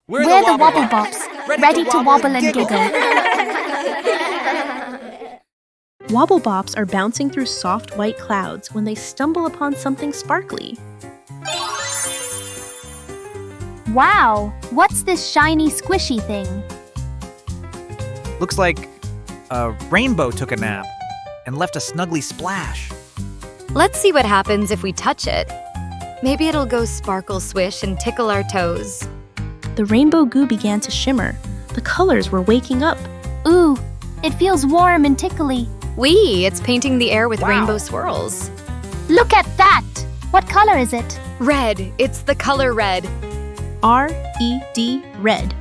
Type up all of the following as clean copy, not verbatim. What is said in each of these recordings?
We're the WobbleBops, ready to wobble and giggle. WobbleBops are bouncing through soft white clouds when they stumble upon something sparkly. Wow, what's this shiny squishy thing? Looks like a rainbow took a nap and left a snuggly splash. Let's see what happens if we touch it. Maybe it'll go sparkle swish and tickle our toes. The rainbow goo began to shimmer. The colors were waking up. Ooh, it feels warm and tickly. Wee, it's painting the air with Wow. rainbow swirls. Look at that! What color is it? Red, it's the color red. R-E-D, red.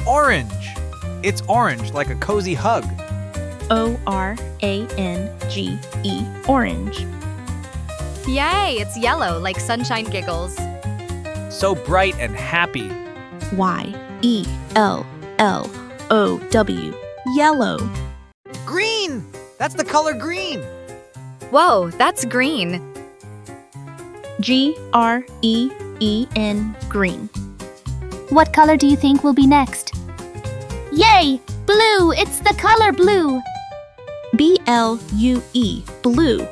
Orange. It's orange like a cozy hug. O-R-A-N-G-E, orange. Yay, it's yellow like sunshine giggles. So bright and happy. Y-E-L-L-O-W, yellow. Green! That's the color green. Whoa, that's green. G-R-E-E-N, green. What color do you think will be next? Yay! Blue! It's the color blue! B-L-U-E, blue.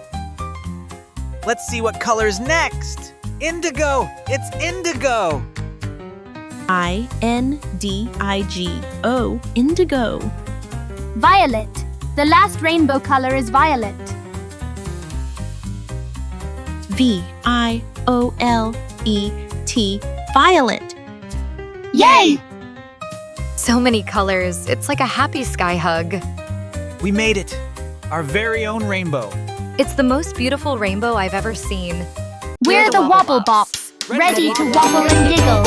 Let's see what color's next. Indigo! It's indigo! I-N-D-I-G-O, indigo. Violet. The last rainbow color is violet. V-I-O-L-E-T, violet. Yay! So many colors, it's like a happy sky hug. We made it. Our very own rainbow. It's the most beautiful rainbow I've ever seen. We're the WobbleBops, ready to wobble and giggle.